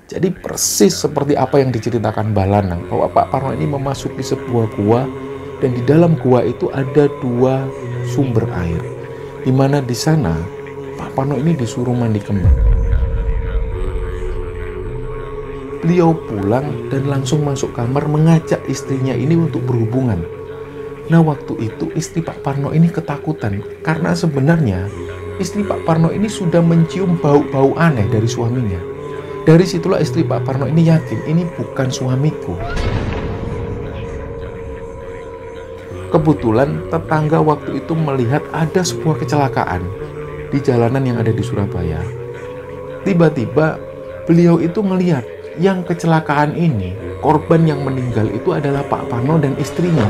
Jadi persis seperti apa yang diceritakan Mbah Lanang, bahwa Pak Parno ini memasuki sebuah gua, dan di dalam gua itu ada dua sumber air, di mana di sana Pak Parno ini disuruh mandi kembang. Beliau pulang dan langsung masuk kamar mengajak istrinya ini untuk berhubungan. Nah, waktu itu istri Pak Parno ini ketakutan karena sebenarnya istri Pak Parno ini sudah mencium bau-bau aneh dari suaminya. Dari situlah istri Pak Parno ini yakin ini bukan suamiku. Kebetulan tetangga waktu itu melihat ada sebuah kecelakaan di jalanan yang ada di Surabaya. Tiba-tiba beliau itu melihat yang kecelakaan ini, korban yang meninggal itu adalah Pak Parno dan istrinya.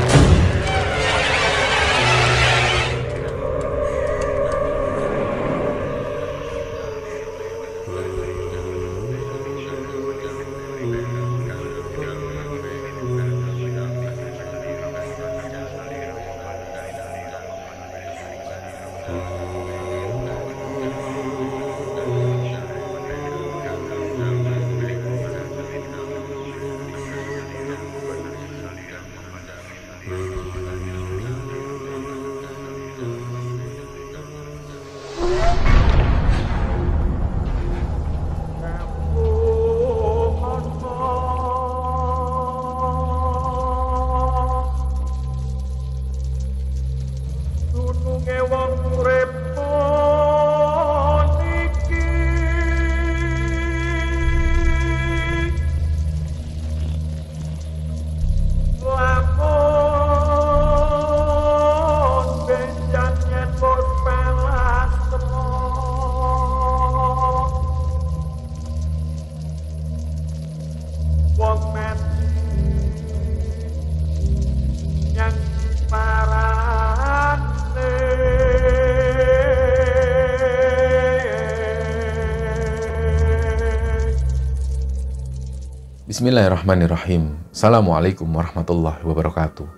Bismillahirrahmanirrahim. Assalamualaikum warahmatullahi wabarakatuh.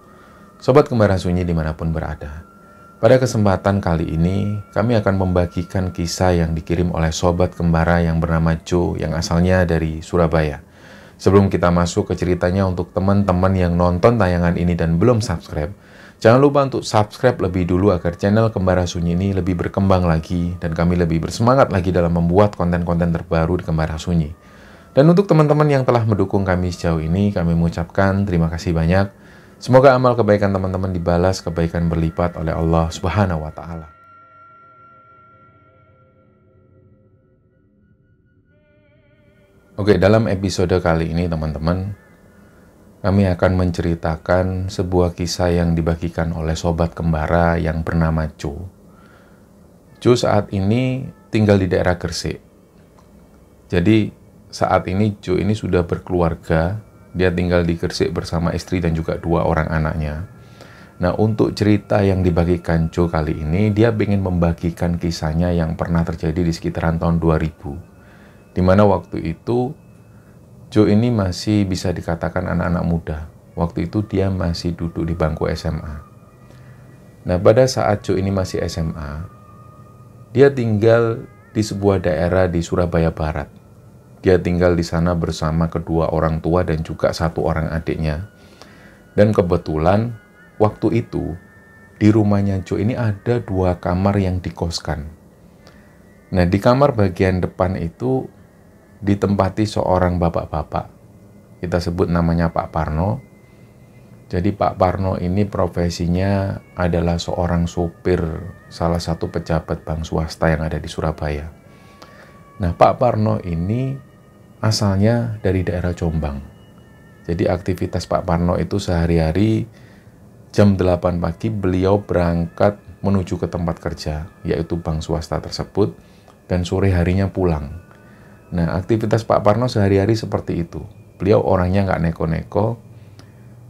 Sobat Kembara Sunyi dimanapun berada, pada kesempatan kali ini kami akan membagikan kisah yang dikirim oleh Sobat Kembara yang bernama Jo, yang asalnya dari Surabaya. Sebelum kita masuk ke ceritanya, untuk teman-teman yang nonton tayangan ini dan belum subscribe, jangan lupa untuk subscribe lebih dulu agar channel Kembara Sunyi ini lebih berkembang lagi dan kami lebih bersemangat lagi dalam membuat konten-konten terbaru di Kembara Sunyi. Dan untuk teman-teman yang telah mendukung kami sejauh ini, kami mengucapkan terima kasih banyak. Semoga amal kebaikan teman-teman dibalas kebaikan berlipat oleh Allah Subhanahu wa Ta'ala. Oke, dalam episode kali ini teman-teman, kami akan menceritakan sebuah kisah yang dibagikan oleh Sobat Kembara yang bernama Jo. Jo saat ini tinggal di daerah Gresik. Jadi saat ini Jo ini sudah berkeluarga, dia tinggal di Gresik bersama istri dan juga 2 orang anaknya. Nah, untuk cerita yang dibagikan Jo kali ini, dia ingin membagikan kisahnya yang pernah terjadi di sekitaran tahun 2000. Dimana waktu itu Jo ini masih bisa dikatakan anak-anak muda. Waktu itu dia masih duduk di bangku SMA. Nah, pada saat Jo ini masih SMA, dia tinggal di sebuah daerah di Surabaya Barat. Dia tinggal di sana bersama kedua orang tua dan juga 1 orang adiknya. Dan kebetulan waktu itu di rumahnya Jo ini ada 2 kamar yang dikoskan. Nah, di kamar bagian depan itu ditempati seorang bapak-bapak. Kita sebut namanya Pak Parno. Jadi Pak Parno ini profesinya adalah seorang sopir salah satu pejabat bank swasta yang ada di Surabaya. Nah, Pak Parno ini asalnya dari daerah Jombang. Jadi aktivitas Pak Parno itu sehari-hari jam 8 pagi beliau berangkat menuju ke tempat kerja, yaitu bank swasta tersebut, dan sore harinya pulang. Nah, aktivitas Pak Parno sehari-hari seperti itu. Beliau orangnya nggak neko-neko,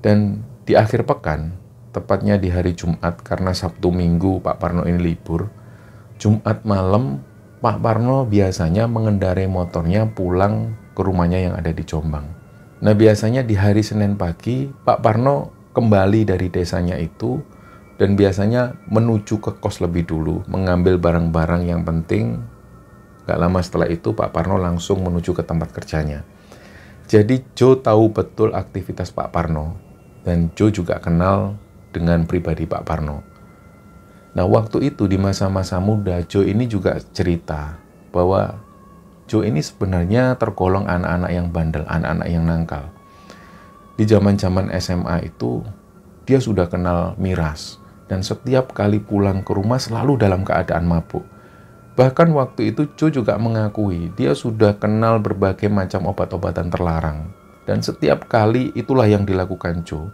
dan di akhir pekan, tepatnya di hari Jumat, karena Sabtu Minggu Pak Parno ini libur, Jumat malam Pak Parno biasanya mengendarai motornya pulang ke rumahnya yang ada di Jombang. Nah, biasanya di hari Senin pagi, Pak Parno kembali dari desanya itu dan biasanya menuju ke kos lebih dulu, mengambil barang-barang yang penting. Gak lama setelah itu, Pak Parno langsung menuju ke tempat kerjanya. Jadi Jo tahu betul aktivitas Pak Parno, dan Jo juga kenal dengan pribadi Pak Parno. Nah, waktu itu di masa-masa muda, Jo ini juga cerita bahwa Jo ini sebenarnya tergolong anak-anak yang bandel, anak-anak yang nakal. Di zaman-zaman SMA itu, dia sudah kenal miras, dan setiap kali pulang ke rumah selalu dalam keadaan mabuk. Bahkan waktu itu Jo juga mengakui dia sudah kenal berbagai macam obat-obatan terlarang. Dan setiap kali itulah yang dilakukan Jo.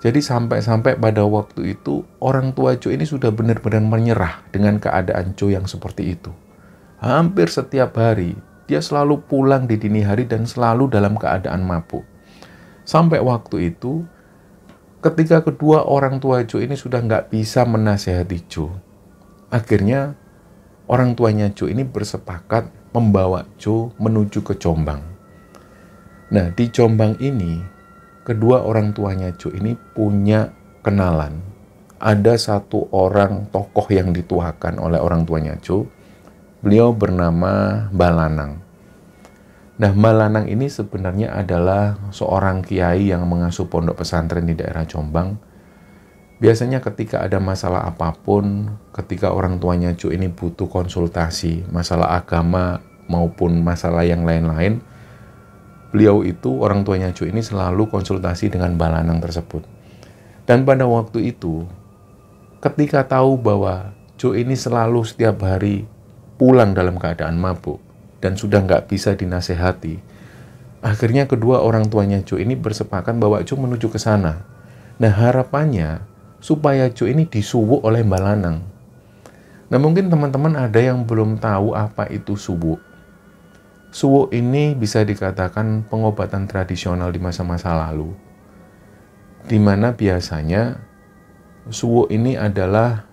Jadi sampai-sampai pada waktu itu orang tua Jo ini sudah benar-benar menyerah dengan keadaan Jo yang seperti itu. Hampir setiap hari dia selalu pulang di dini hari dan selalu dalam keadaan mabuk. Sampai waktu itu ketika kedua orang tua Jo ini sudah nggak bisa menasehati Jo, akhirnya orang tuanya Jo ini bersepakat membawa Jo menuju ke Jombang. Nah, di Jombang ini, kedua orang tuanya Jo ini punya kenalan. Ada satu orang tokoh yang dituakan oleh orang tuanya Jo. Beliau bernama Mbah Lanang. Nah, Mbah Lanang ini sebenarnya adalah seorang kiai yang mengasuh pondok pesantren di daerah Jombang. Biasanya ketika ada masalah apapun, ketika orang tuanya Jo ini butuh konsultasi, masalah agama maupun masalah yang lain-lain, beliau itu, orang tuanya Jo ini selalu konsultasi dengan Mbah Lanang tersebut. Dan pada waktu itu, ketika tahu bahwa Jo ini selalu setiap hari pulang dalam keadaan mabuk dan sudah nggak bisa dinasehati, akhirnya kedua orang tuanya Jo ini bersepakat bawa Jo menuju ke sana. Nah, harapannya supaya Jo ini disuwuk oleh Mbah Lanang. Nah, mungkin teman-teman ada yang belum tahu apa itu suwuk. Suwuk ini bisa dikatakan pengobatan tradisional di masa-masa lalu, di mana biasanya suwuk ini adalah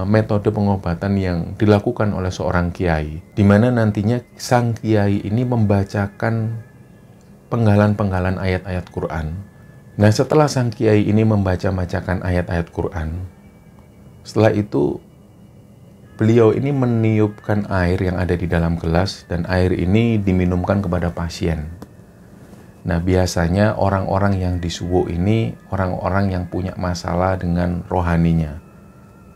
metode pengobatan yang dilakukan oleh seorang kiai, di mana nantinya sang kiai ini membacakan penggalan-penggalan ayat-ayat Quran. Nah, setelah sang kiai ini membaca-bacakan ayat-ayat Quran, setelah itu beliau ini meniupkan air yang ada di dalam gelas dan air ini diminumkan kepada pasien. Nah, biasanya orang-orang yang disuwuk ini orang-orang yang punya masalah dengan rohaninya.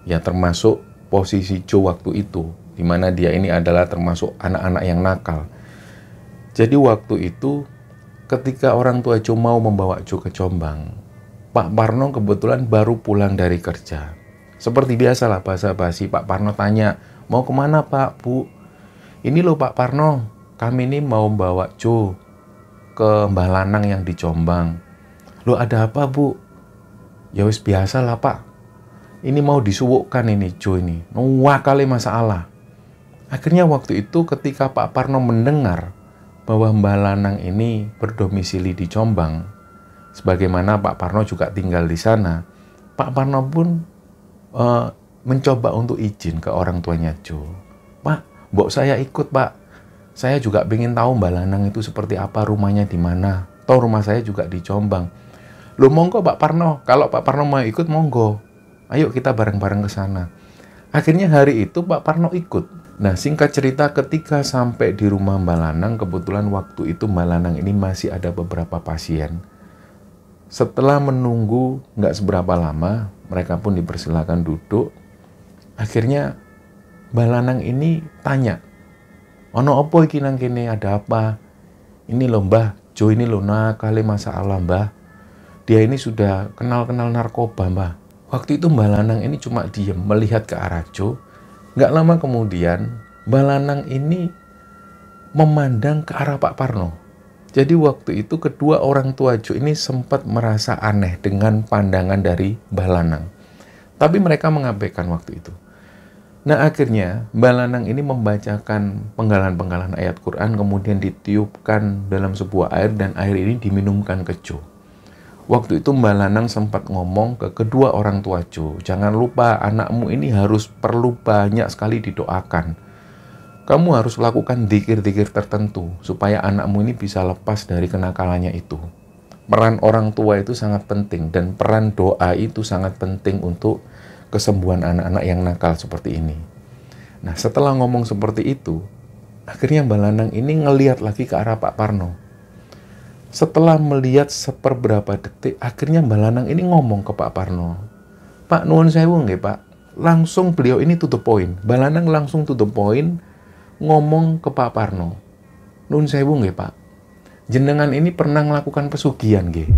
Ya, termasuk posisi Jo waktu itu, di mana dia ini adalah termasuk anak-anak yang nakal. Jadi waktu itu ketika orang tua Jo mau membawa Jo ke Jombang, Pak Parno kebetulan baru pulang dari kerja. Seperti biasalah basa-basi, Pak Parno tanya, mau kemana Pak, Bu? Ini loh Pak Parno, kami ini mau bawa Jo ke Mbah Lanang yang di Jombang. Loh, ada apa Bu? Ya wis biasa lah Pak, ini mau disuwukkan ini Jo ini, wah kali masalah. Akhirnya waktu itu ketika Pak Parno mendengar bahwa Mbah Lanang ini berdomisili di Jombang, sebagaimana Pak Parno juga tinggal di sana, Pak Parno pun mencoba untuk izin ke orang tuanya Jo. Pak, mbok saya ikut Pak, saya juga ingin tahu Mbah Lanang itu seperti apa, rumahnya di mana, toh rumah saya juga di Jombang. Loh monggo Pak Parno, kalau Pak Parno mau ikut monggo, ayo kita bareng-bareng ke sana. Akhirnya hari itu Pak Parno ikut. Nah, singkat cerita ketika sampai di rumah Mbah Lanang, kebetulan waktu itu Mbah Lanang ini masih ada beberapa pasien. Setelah menunggu nggak seberapa lama, mereka pun dipersilakan duduk. Akhirnya Mbah Lanang ini tanya, ono opo iki nang kene, ada apa? Ini loh Mbah, Jo ini loh nakal masalah Mbah. Dia ini sudah kenal-kenal narkoba Mbah. Waktu itu Mbah Lanang ini cuma diem melihat ke arah Jo. Nggak lama kemudian, Mbah Lanang ini memandang ke arah Pak Parno. Jadi waktu itu kedua orang tua Jo ini sempat merasa aneh dengan pandangan dari Mbah Lanang. Tapi mereka mengabaikan waktu itu. Nah, akhirnya Mbah Lanang ini membacakan penggalan-penggalan ayat Quran, kemudian ditiupkan dalam sebuah air dan air ini diminumkan ke Jo. Waktu itu Mbah Lanang sempat ngomong ke kedua orang tua Jo, jangan lupa anakmu ini perlu banyak sekali didoakan. Kamu harus lakukan dzikir-dzikir tertentu supaya anakmu ini bisa lepas dari kenakalannya itu. Peran orang tua itu sangat penting dan peran doa itu sangat penting untuk kesembuhan anak-anak yang nakal seperti ini. Nah, setelah ngomong seperti itu, akhirnya Mbah Lanang ini ngelihat lagi ke arah Pak Parno. Setelah melihat seperberapa detik, akhirnya Mbak Lanang ini ngomong ke Pak Parno. Pak, nuwun sewu nggih Pak. Langsung beliau ini to the point. Mbak Lanang langsung to the point ngomong ke Pak Parno. Nuwun sewu nggih Pak. Jenengan ini pernah melakukan pesugihan nggih.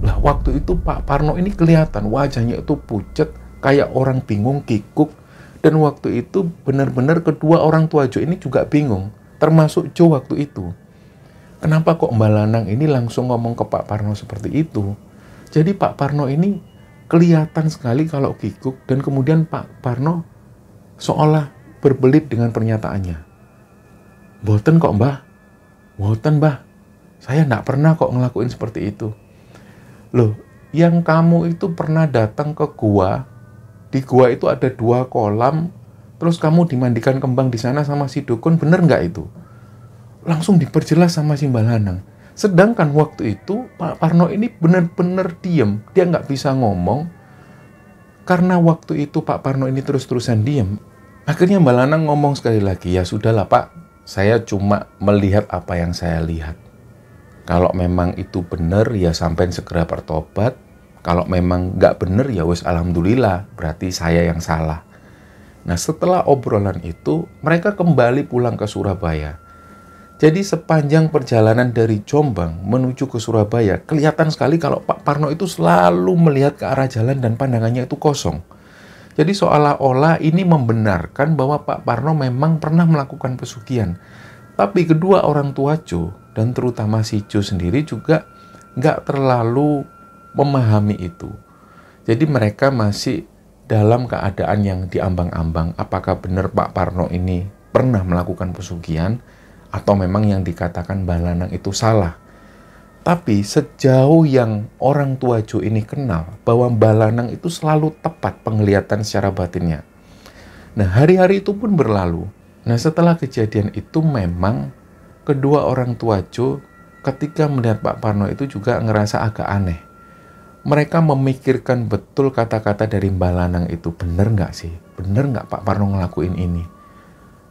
Lah waktu itu Pak Parno ini kelihatan wajahnya itu pucet, kayak orang bingung, kikuk. Dan waktu itu benar-benar kedua orang tua Jo ini juga bingung, termasuk Jo waktu itu. Kenapa kok Mbak Lanang ini langsung ngomong ke Pak Parno seperti itu? Jadi Pak Parno ini kelihatan sekali kalau kikuk, dan kemudian Pak Parno seolah berbelit dengan pernyataannya. Boten kok Mbah, boten Mbah, saya nggak pernah kok ngelakuin seperti itu. Loh, yang kamu itu pernah datang ke gua, di gua itu ada 2 kolam, terus kamu dimandikan kembang di sana sama si dukun, bener nggak itu? Langsung diperjelas sama si Mbak Lanang. Sedangkan waktu itu Pak Parno ini benar-benar diem, dia nggak bisa ngomong. Karena waktu itu Pak Parno ini terus-terusan diem, akhirnya Mbak Lanang ngomong sekali lagi, ya sudahlah Pak, saya cuma melihat apa yang saya lihat. Kalau memang itu benar, ya sampean segera bertobat. Kalau memang nggak benar, ya wes alhamdulillah, berarti saya yang salah. Nah setelah obrolan itu, mereka kembali pulang ke Surabaya. Jadi sepanjang perjalanan dari Jombang menuju ke Surabaya, kelihatan sekali kalau Pak Parno itu selalu melihat ke arah jalan dan pandangannya itu kosong. Jadi seolah-olah ini membenarkan bahwa Pak Parno memang pernah melakukan pesugihan. Tapi kedua orang tua Jo, dan terutama si Jo sendiri juga nggak terlalu memahami itu. Jadi mereka masih dalam keadaan yang diambang-ambang. Apakah benar Pak Parno ini pernah melakukan pesugihan, atau memang yang dikatakan Mbak Lanang itu salah. Tapi sejauh yang orang tua Jo ini kenal bahwa Mbak Lanang itu selalu tepat penglihatan secara batinnya. Nah hari-hari itu pun berlalu. Nah setelah kejadian itu memang kedua orang tua Jo ketika melihat Pak Parno itu juga ngerasa agak aneh. Mereka memikirkan betul kata-kata dari Mbak Lanang itu. Bener nggak sih? Bener nggak Pak Parno ngelakuin ini?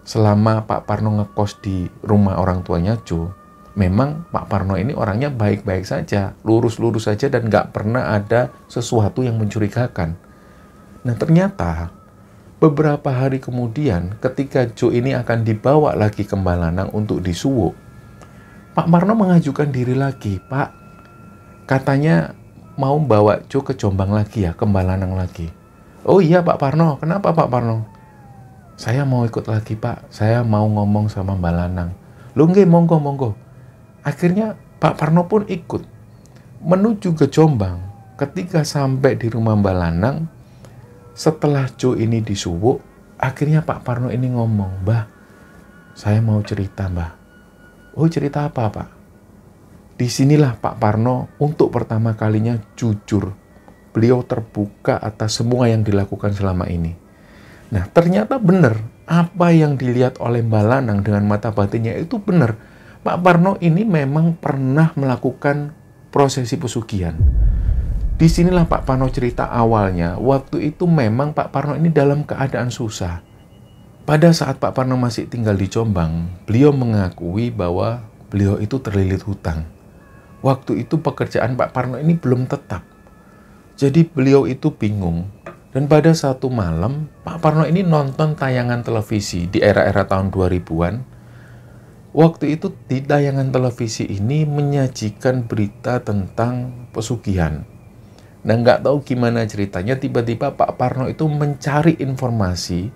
Selama Pak Parno ngekos di rumah orang tuanya Jo, memang Pak Parno ini orangnya baik-baik saja, lurus-lurus saja, dan nggak pernah ada sesuatu yang mencurigakan. Nah ternyata beberapa hari kemudian ketika Jo ini akan dibawa lagi ke Mbak Lanang untuk disuwuk, Pak Parno mengajukan diri lagi. Pak, katanya mau bawa Jo ke Jombang lagi ya, ke Mbak Lanang lagi. Oh iya Pak Parno, kenapa Pak Parno? Saya mau ikut lagi Pak, saya mau ngomong sama Mbak Lanang. Loh nggih, monggo. Akhirnya Pak Parno pun ikut menuju ke Jombang. Ketika sampai di rumah Mbak Lanang, setelah Jo ini disuwuk, akhirnya Pak Parno ini ngomong, Mbah, saya mau cerita Mbah. Oh cerita apa Pak? Disinilah Pak Parno untuk pertama kalinya jujur. Beliau terbuka atas semua yang dilakukan selama ini. Nah ternyata benar, apa yang dilihat oleh Mbak Lanang dengan mata batinnya itu benar. Pak Parno ini memang pernah melakukan prosesi pesugihan. Disinilah Pak Parno cerita awalnya, waktu itu memang Pak Parno ini dalam keadaan susah. Pada saat Pak Parno masih tinggal di Jombang, beliau mengakui bahwa beliau itu terlilit hutang. Waktu itu pekerjaan Pak Parno ini belum tetap. Jadi beliau itu bingung. Dan pada satu malam, Pak Parno ini nonton tayangan televisi di era-era tahun 2000-an. Waktu itu di tayangan televisi ini menyajikan berita tentang pesugihan. Nah nggak tahu gimana ceritanya, tiba-tiba Pak Parno itu mencari informasi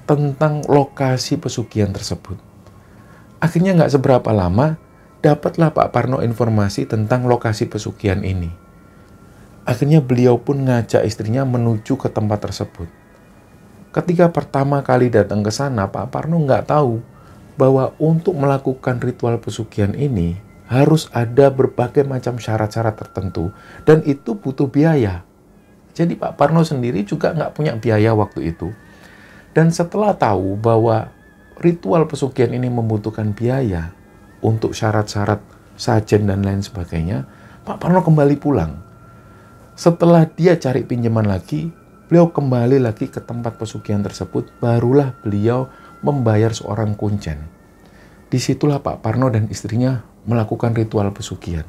tentang lokasi pesugihan tersebut. Akhirnya nggak seberapa lama, dapatlah Pak Parno informasi tentang lokasi pesugihan ini. Akhirnya beliau pun ngajak istrinya menuju ke tempat tersebut. Ketika pertama kali datang ke sana, Pak Parno nggak tahu bahwa untuk melakukan ritual pesugihan ini harus ada berbagai macam syarat-syarat tertentu, dan itu butuh biaya. Jadi Pak Parno sendiri juga nggak punya biaya waktu itu. Dan setelah tahu bahwa ritual pesugihan ini membutuhkan biaya untuk syarat-syarat sajen dan lain sebagainya, Pak Parno kembali pulang. Setelah dia cari pinjaman lagi, beliau kembali lagi ke tempat pesugihan tersebut, barulah beliau membayar seorang kuncen. Disitulah Pak Parno dan istrinya melakukan ritual pesugihan.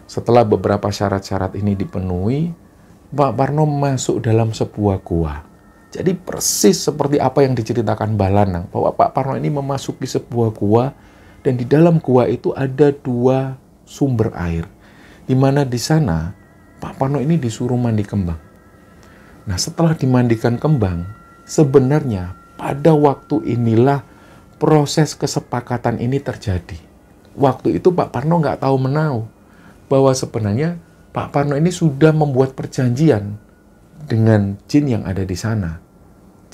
Setelah beberapa syarat-syarat ini dipenuhi, Pak Parno masuk dalam sebuah gua. Jadi persis seperti apa yang diceritakan Mbah Lanang, bahwa Pak Parno ini memasuki sebuah gua, dan di dalam gua itu ada 2 sumber air, di mana di sana Pak Parno ini disuruh mandi kembang. Nah, setelah dimandikan kembang, sebenarnya pada waktu inilah proses kesepakatan ini terjadi. Waktu itu Pak Parno nggak tahu menau bahwa sebenarnya Pak Parno ini sudah membuat perjanjian dengan jin yang ada di sana.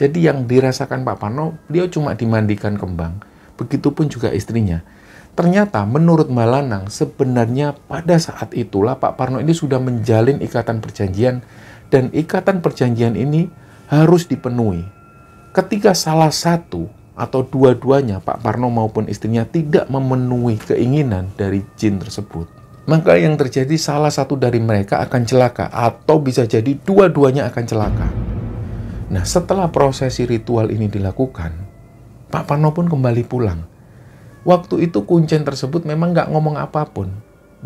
Jadi yang dirasakan Pak Parno, beliau cuma dimandikan kembang. Begitupun juga istrinya. Ternyata menurut Mbah Lanang, sebenarnya pada saat itulah Pak Parno ini sudah menjalin ikatan perjanjian, dan ikatan perjanjian ini harus dipenuhi. Ketika salah satu atau dua-duanya, Pak Parno maupun istrinya, tidak memenuhi keinginan dari jin tersebut, maka yang terjadi salah satu dari mereka akan celaka, atau bisa jadi dua-duanya akan celaka. Nah, setelah prosesi ritual ini dilakukan, Pak Parno pun kembali pulang. Waktu itu kuncen tersebut memang nggak ngomong apapun,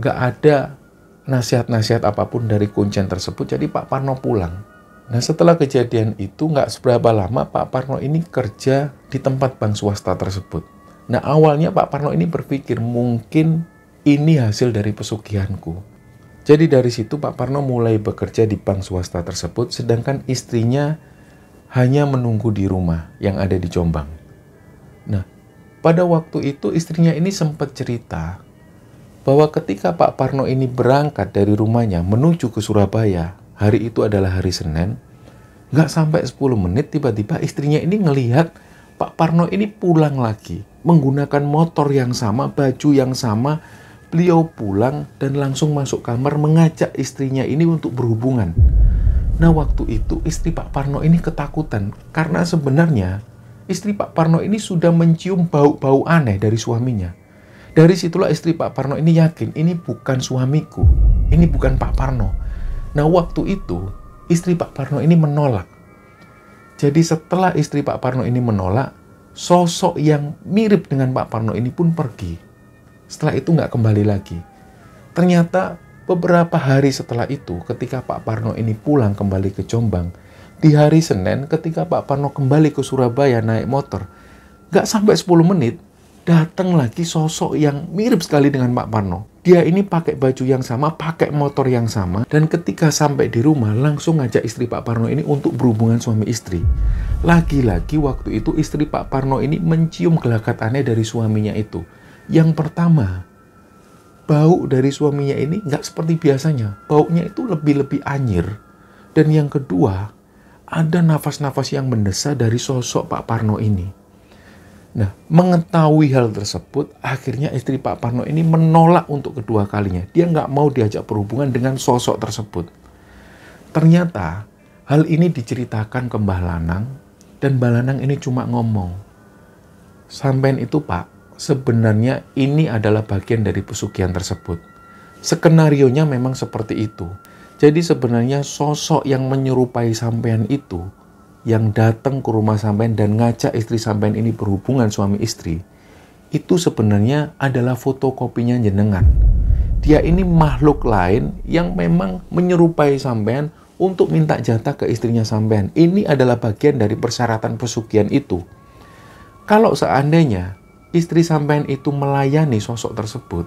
nggak ada nasihat-nasihat apapun dari kuncen tersebut, jadi Pak Parno pulang. Nah, setelah kejadian itu nggak seberapa lama Pak Parno ini kerja di tempat bank swasta tersebut. Nah, awalnya Pak Parno ini berpikir mungkin ini hasil dari pesugihanku. Jadi dari situ Pak Parno mulai bekerja di bank swasta tersebut, sedangkan istrinya hanya menunggu di rumah yang ada di Jombang. Nah, pada waktu itu istrinya ini sempat cerita bahwa ketika Pak Parno ini berangkat dari rumahnya menuju ke Surabaya, hari itu adalah hari Senin, nggak sampai 10 menit tiba-tiba istrinya ini ngelihat Pak Parno ini pulang lagi, menggunakan motor yang sama, baju yang sama. Beliau pulang dan langsung masuk kamar mengajak istrinya ini untuk berhubungan. Nah, waktu itu istri Pak Parno ini ketakutan karena sebenarnya istri Pak Parno ini sudah mencium bau-bau aneh dari suaminya. Dari situlah istri Pak Parno ini yakin ini bukan suamiku, ini bukan Pak Parno. Nah, waktu itu istri Pak Parno ini menolak. Jadi setelah istri Pak Parno ini menolak, sosok yang mirip dengan Pak Parno ini pun pergi. Setelah itu nggak kembali lagi. Ternyata beberapa hari setelah itu, ketika Pak Parno ini pulang kembali ke Jombang, di hari Senin ketika Pak Parno kembali ke Surabaya naik motor, nggak sampai 10 menit, datang lagi sosok yang mirip sekali dengan Pak Parno. Dia ini pakai baju yang sama, pakai motor yang sama, dan ketika sampai di rumah langsung ngajak istri Pak Parno ini untuk berhubungan suami istri. Lagi-lagi waktu itu istri Pak Parno ini mencium gelagat aneh dari suaminya itu. Yang pertama, bau dari suaminya ini nggak seperti biasanya. Baunya itu lebih-lebih anyir. Dan yang kedua, ada nafas-nafas yang mendesah dari sosok Pak Parno ini. Nah, mengetahui hal tersebut, akhirnya istri Pak Parno ini menolak untuk kedua kalinya. Dia nggak mau diajak berhubungan dengan sosok tersebut. Ternyata, hal ini diceritakan ke Mbah Lanang, dan Mbah Lanang ini cuma ngomong, "Sampean itu Pak, sebenarnya ini adalah bagian dari pesugihan tersebut. Skenarionya memang seperti itu. Jadi sebenarnya sosok yang menyerupai sampean itu, yang datang ke rumah sampean dan ngajak istri sampean ini berhubungan suami istri, itu sebenarnya adalah fotokopinya jenengan. Dia ini makhluk lain yang memang menyerupai sampean untuk minta jatah ke istrinya sampean. Ini adalah bagian dari persyaratan pesugihan itu. Kalau seandainya istri sampean itu melayani sosok tersebut,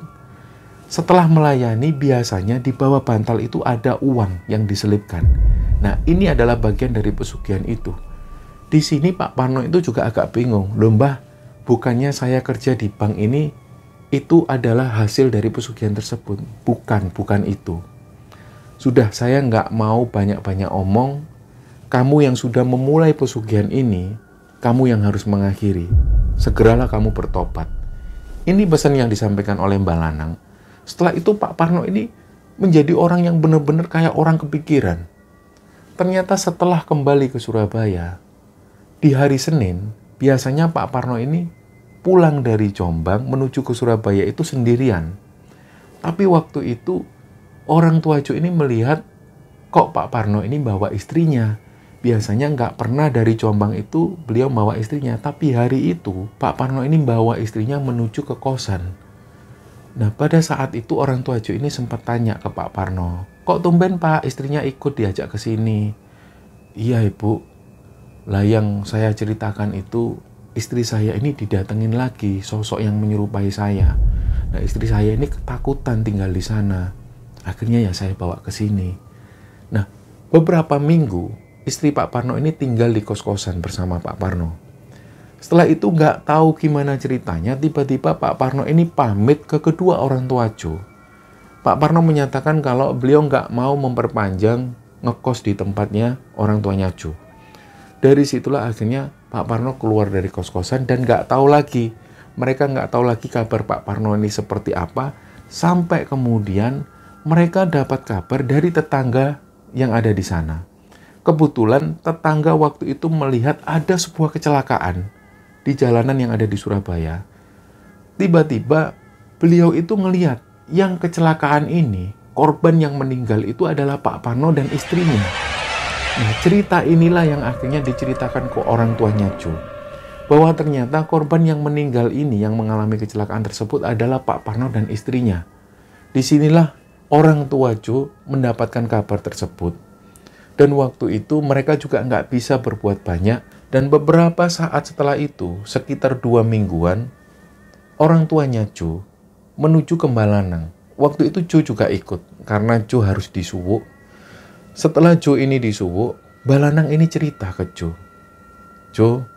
setelah melayani biasanya di bawah bantal itu ada uang yang diselipkan. Nah, ini adalah bagian dari pesugihan itu." Di sini Pak Parno itu juga agak bingung. "Loh Mbah, bukannya saya kerja di bank ini, itu adalah hasil dari pesugihan tersebut." Bukan itu. "Sudah, saya nggak mau banyak-banyak omong. Kamu yang sudah memulai pesugihan ini, kamu yang harus mengakhiri. Segeralah kamu bertobat." Ini pesan yang disampaikan oleh Mbah Lanang. Setelah itu Pak Parno ini menjadi orang yang benar-benar kayak orang kepikiran. Ternyata setelah kembali ke Surabaya, di hari Senin, biasanya Pak Parno ini pulang dari Jombang menuju ke Surabaya itu sendirian. Tapi waktu itu orang tua Jo ini melihat kok Pak Parno ini bawa istrinya. Biasanya nggak pernah dari Jombang itu beliau bawa istrinya. Tapi hari itu Pak Parno ini bawa istrinya menuju ke kosan. Nah, pada saat itu orang tua Jo ini sempat tanya ke Pak Parno, "Kok tumben Pak, istrinya ikut diajak ke sini?" "Iya Ibu, lah yang saya ceritakan itu istri saya ini didatengin lagi sosok yang menyerupai saya. Nah, istri saya ini ketakutan tinggal di sana. Akhirnya ya saya bawa ke sini." Nah, beberapa minggu istri Pak Parno ini tinggal di kos-kosan bersama Pak Parno. Setelah itu nggak tahu gimana ceritanya, tiba-tiba Pak Parno ini pamit ke kedua orang tua Jo. Pak Parno menyatakan kalau beliau nggak mau memperpanjang ngekos di tempatnya orang tuanya Jo. Dari situlah akhirnya Pak Parno keluar dari kos-kosan dan nggak tahu lagi. Mereka nggak tahu lagi kabar Pak Parno ini seperti apa, sampai kemudian mereka dapat kabar dari tetangga yang ada di sana. Kebetulan tetangga waktu itu melihat ada sebuah kecelakaan di jalanan yang ada di Surabaya. Tiba-tiba beliau itu ngelihat yang kecelakaan ini, korban yang meninggal itu adalah Pak Parno dan istrinya. Nah, cerita inilah yang akhirnya diceritakan ke orang tuanya Jo, bahwa ternyata korban yang meninggal ini, yang mengalami kecelakaan tersebut adalah Pak Parno dan istrinya. Disinilah orang tua Jo mendapatkan kabar tersebut. Dan waktu itu mereka juga nggak bisa berbuat banyak. Dan beberapa saat setelah itu, sekitar 2 mingguan, orang tuanya Jo menuju ke Balanang. Waktu itu Jo juga ikut, karena Jo harus disuwuk. Setelah Jo ini disuwuk, Balanang ini cerita ke Jo. "Jo,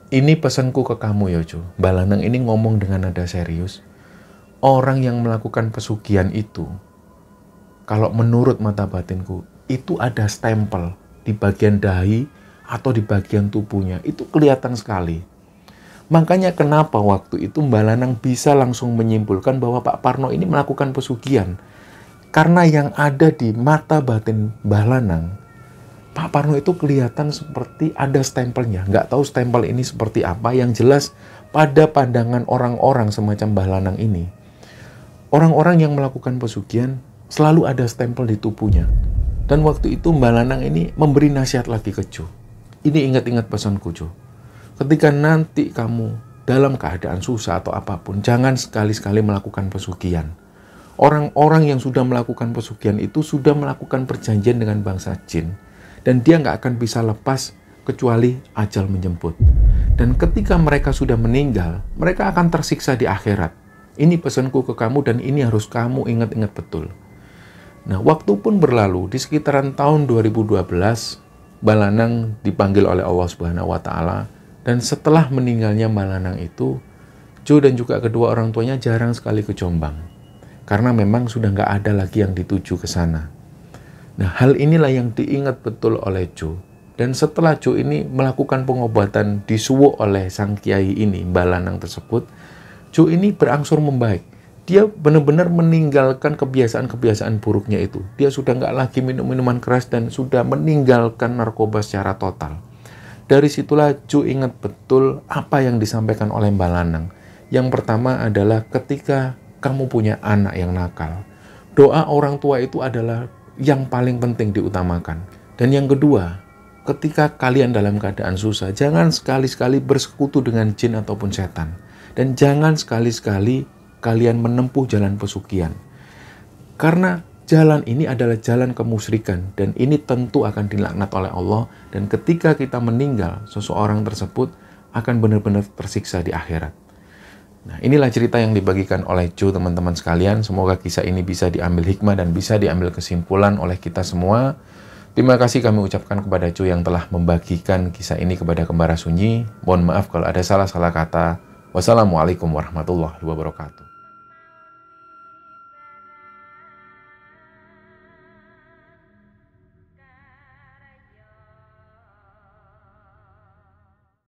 ini pesanku ke kamu ya Jo." Balanang ini ngomong dengan nada serius. "Orang yang melakukan pesugihan itu, kalau menurut mata batinku, itu ada stempel di bagian dahi atau di bagian tubuhnya, itu kelihatan sekali. Makanya kenapa waktu itu Mbak Lanang bisa langsung menyimpulkan bahwa Pak Parno ini melakukan pesugihan. Karena yang ada di mata batin Mbak Lanang, Pak Parno itu kelihatan seperti ada stempelnya. Nggak tahu stempel ini seperti apa, yang jelas pada pandangan orang-orang semacam Mbak Lanang ini, orang-orang yang melakukan pesugihan selalu ada stempel di tubuhnya. Dan waktu itu Mbak Lanang ini memberi nasihat lagi ke Jo. "Ini ingat-ingat pesanku Jo, ketika nanti kamu dalam keadaan susah atau apapun, jangan sekali-sekali melakukan pesugihan. Orang-orang yang sudah melakukan pesugihan itu sudah melakukan perjanjian dengan bangsa jin, dan dia nggak akan bisa lepas kecuali ajal menjemput. Dan ketika mereka sudah meninggal, mereka akan tersiksa di akhirat. Ini pesanku ke kamu dan ini harus kamu ingat-ingat betul." Nah, waktu pun berlalu. Di sekitaran tahun 2012, Mbak Lanang dipanggil oleh Allah Subhanahu wa Ta'ala, dan setelah meninggalnya Mbak Lanang itu, Jo dan juga kedua orang tuanya jarang sekali ke Jombang, karena memang sudah nggak ada lagi yang dituju ke sana. Nah, hal inilah yang diingat betul oleh Jo. Dan setelah Jo ini melakukan pengobatan disuwuk oleh sang kiai ini, Mbak Lanang tersebut, Jo ini berangsur membaik. Dia benar-benar meninggalkan kebiasaan-kebiasaan buruknya itu. Dia sudah nggak lagi minum minuman keras dan sudah meninggalkan narkoba secara total. Dari situlah Jo ingat betul apa yang disampaikan oleh Mbak Lanang. Yang pertama adalah ketika kamu punya anak yang nakal, doa orang tua itu adalah yang paling penting diutamakan. Dan yang kedua, ketika kalian dalam keadaan susah, jangan sekali-sekali bersekutu dengan jin ataupun setan. Dan jangan sekali-sekali kalian menempuh jalan pesugihan. Karena jalan ini adalah jalan kemusyrikan, dan ini tentu akan dilaknat oleh Allah, dan ketika kita meninggal, seseorang tersebut akan benar-benar tersiksa di akhirat. Nah, inilah cerita yang dibagikan oleh Jo, teman-teman sekalian. Semoga kisah ini bisa diambil hikmah dan bisa diambil kesimpulan oleh kita semua. Terima kasih kami ucapkan kepada Jo yang telah membagikan kisah ini kepada Kembara Sunyi. Mohon maaf kalau ada salah-salah kata. Wassalamualaikum warahmatullahi wabarakatuh.